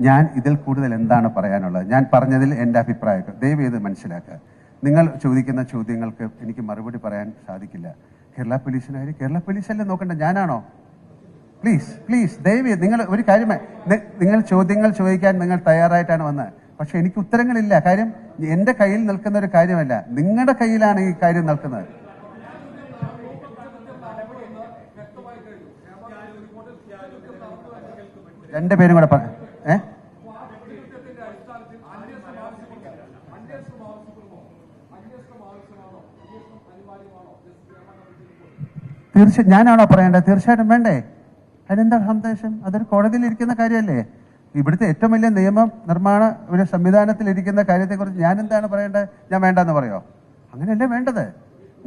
ഞാൻ ഇതിൽ കൂടുതൽ എന്താണ് പറയാനുള്ളത്? ഞാൻ പറഞ്ഞതിൽ എൻ്റെ അഭിപ്രായം ദയവ് ചെയ്ത് മനസ്സിലാക്കുക. നിങ്ങൾ ചോദിക്കുന്ന ചോദ്യങ്ങൾക്ക് എനിക്ക് മറുപടി പറയാൻ സാധിക്കില്ല. കേരള പോലീസിനായി കേരള പോലീസല്ലേ നോക്കണ്ട, ഞാനാണോ? പ്ലീസ് ദയവ് ചെയ്ത് നിങ്ങൾ ഒരു കാര്യമായി, നിങ്ങൾ ചോദ്യങ്ങൾ ചോദിക്കാൻ നിങ്ങൾ തയ്യാറായിട്ടാണ് വന്നത്. പക്ഷെ എനിക്ക് ഉത്തരങ്ങളില്ല. കാര്യം എൻ്റെ കയ്യിൽ നിൽക്കുന്ന ഒരു കാര്യമല്ല, നിങ്ങളുടെ കയ്യിലാണ് ഈ കാര്യം നിൽക്കുന്നത്. രണ്ടുപേരും കൂടെ ഞാനാണോ പറയേണ്ടത്? തീർച്ചയായിട്ടും വേണ്ടേ. അതിനെന്താ സന്ദേശം? അതൊരു കോടതിയിൽ ഇരിക്കുന്ന കാര്യമല്ലേ. ഇവിടുത്തെ ഏറ്റവും വലിയ നിയമ നിർമ്മാണ ഒരു സംവിധാനത്തിൽ ഇരിക്കുന്ന കാര്യത്തെക്കുറിച്ച് ഞാൻ എന്താണ് പറയേണ്ടത്? ഞാൻ വേണ്ടെന്ന് പറയോ? അങ്ങനെയല്ലേ വേണ്ടത്.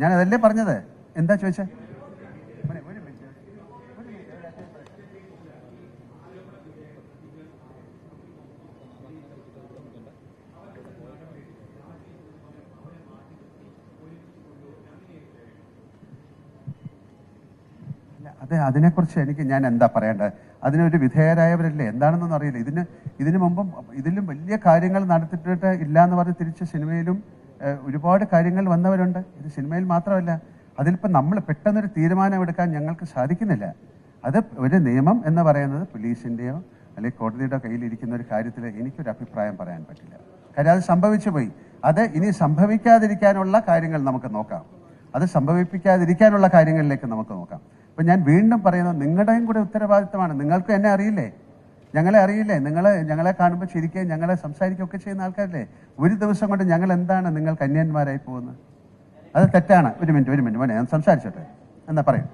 ഞാൻ അതല്ലേ പറഞ്ഞത്. എന്താ ചോദിച്ചേ? അതെ, അതിനെക്കുറിച്ച് ഞാൻ എന്താ പറയേണ്ടത്? അതിനൊരു വിധേയരായവരല്ലേ, എന്താണെന്നൊന്നും അറിയില്ല. ഇതിനു മുമ്പും ഇതിലും വലിയ കാര്യങ്ങൾ നടത്തിയിട്ട് ഇല്ല എന്ന് പറഞ്ഞ് തിരിച്ച് സിനിമയിലും ഒരുപാട് കാര്യങ്ങൾ വന്നവരുണ്ട്. ഇത് സിനിമയിൽ മാത്രമല്ല. അതിലിപ്പോൾ നമ്മൾ പെട്ടെന്നൊരു തീരുമാനം എടുക്കാൻ ഞങ്ങൾക്ക് സാധിക്കുന്നില്ല. അത് ഒരു നിയമം എന്ന് പറയുന്നത് പോലീസിൻ്റെയോ അല്ലെങ്കിൽ കോടതിയുടെ കയ്യിലിരിക്കുന്ന ഒരു കാര്യത്തിൽ എനിക്കൊരു അഭിപ്രായം പറയാൻ പറ്റില്ല. കാര്യം അത് സംഭവിച്ചു പോയി. അത് ഇനി സംഭവിക്കാതിരിക്കാനുള്ള കാര്യങ്ങൾ നമുക്ക് നോക്കാം. അത് സംഭവിപ്പിക്കാതിരിക്കാനുള്ള കാര്യങ്ങളിലേക്ക് നമുക്ക് നോക്കാം. അപ്പം ഞാൻ വീണ്ടും പറയുന്നത്, നിങ്ങളുടെയും കൂടെ ഉത്തരവാദിത്തമാണ്. നിങ്ങൾക്ക് എന്നെ അറിയില്ലേ, ഞങ്ങളെ അറിയില്ലേ? ഞങ്ങളെ കാണുമ്പോൾ ചിരിക്കുകയും ഞങ്ങളെ സംസാരിക്കുകയൊക്കെ ചെയ്യുന്ന ആൾക്കാരല്ലേ. ഒരു ദിവസം കൊണ്ട് ഞങ്ങൾ എന്താണ് നിങ്ങൾ കന്യാന്മാരായി പോകുന്നത്? അത് തെറ്റാണ്. ഒരു മിനിറ്റ് മോനെ, ഞാൻ സംസാരിച്ചോട്ടെ. എന്നാ പറയും.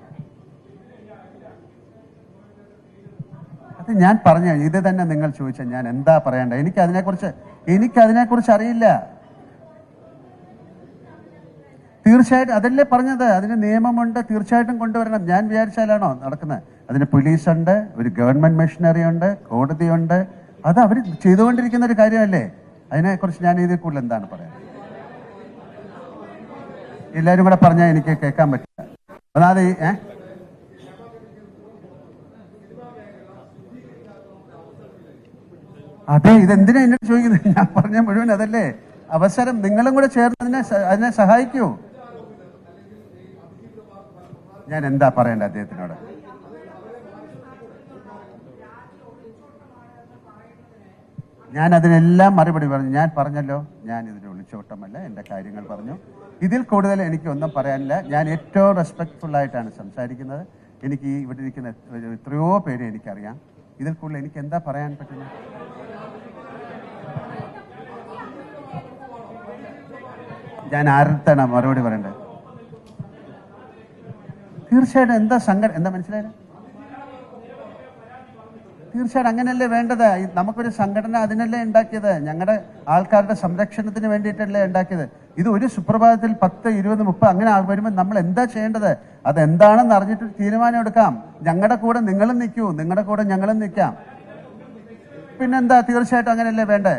അത് ഞാൻ പറഞ്ഞു. ഇത് തന്നെ നിങ്ങൾ ചോദിച്ചാൽ ഞാൻ എന്താ പറയേണ്ടത്? എനിക്കതിനെക്കുറിച്ച് അറിയില്ല. തീർച്ചയായിട്ടും അതല്ലേ പറഞ്ഞത്. അതിന് നിയമമുണ്ട്, തീർച്ചയായിട്ടും കൊണ്ടുവരണം. ഞാൻ വിചാരിച്ചാലാണോ നടക്കുന്നത്? അതിന് പോലീസുണ്ട്, ഒരു ഗവൺമെന്റ് മെഷീനറി ഉണ്ട്, കോടതിയുണ്ട്. അത് അവർ ചെയ്തുകൊണ്ടിരിക്കുന്ന ഒരു കാര്യമല്ലേ. അതിനെക്കുറിച്ച് ഞാൻ ഇതിൽ കൂടുതൽ എന്താണ് പറയാൻ? എല്ലാവരും കൂടെ പറഞ്ഞാൽ എനിക്ക് കേൾക്കാൻ പറ്റില്ല. അതായത് അതെ, ഇതെന്തിനാ എന്നോട് ചോദിക്കുന്നത്? ഞാൻ പറഞ്ഞ മുഴുവൻ അതല്ലേ അവസരം. നിങ്ങളും കൂടെ ചേർന്ന് അതിനെ സഹായിക്കൂ. ഞാൻ എന്താ പറയേണ്ടത് അദ്ദേഹത്തിനോട്? ഞാൻ അതിനെല്ലാം മറുപടി പറഞ്ഞു. ഞാൻ പറഞ്ഞല്ലോ, ഞാൻ ഇതിന് ഒളിച്ചോട്ടമല്ല, എൻ്റെ കാര്യങ്ങൾ പറഞ്ഞു. ഇതിൽ കൂടുതൽ എനിക്കൊന്നും പറയാനില്ല. ഞാൻ ഏറ്റവും റെസ്പെക്ട്ഫുൾ ആയിട്ടാണ് സംസാരിക്കുന്നത്. എനിക്ക് ഇവിടെ ഇരിക്കുന്ന എത്രയോ പേരെ എനിക്കറിയാം. ഇതിൽ കൂടുതൽ എനിക്ക് എന്താ പറയാൻ പറ്റുന്നത്? ഞാൻ ആരുടെ മറുപടി പറയണ്ടത്? തീർച്ചയായിട്ടും എന്താ മനസ്സിലായില്ല? തീർച്ചയായിട്ടും അങ്ങനെയല്ലേ വേണ്ടത്. നമുക്കൊരു സംഘടന അതിനല്ലേ ഉണ്ടാക്കിയത്. ഞങ്ങളുടെ ആൾക്കാരുടെ സംരക്ഷണത്തിന് വേണ്ടിയിട്ടല്ലേ ഉണ്ടാക്കിയത്. ഇത് ഒരു സുപ്രഭാതത്തിൽ 10, 20, 30 അങ്ങനെ വരുമ്പോൾ നമ്മൾ എന്താ ചെയ്യേണ്ടത്? അതെന്താണെന്ന് അറിഞ്ഞിട്ട് തീരുമാനം എടുക്കാം. ഞങ്ങളുടെ കൂടെ നിങ്ങളും നിൽക്കൂ, നിങ്ങളുടെ കൂടെ ഞങ്ങളും നിൽക്കാം. പിന്നെന്താ? തീർച്ചയായിട്ടും അങ്ങനെയല്ലേ വേണ്ടേ.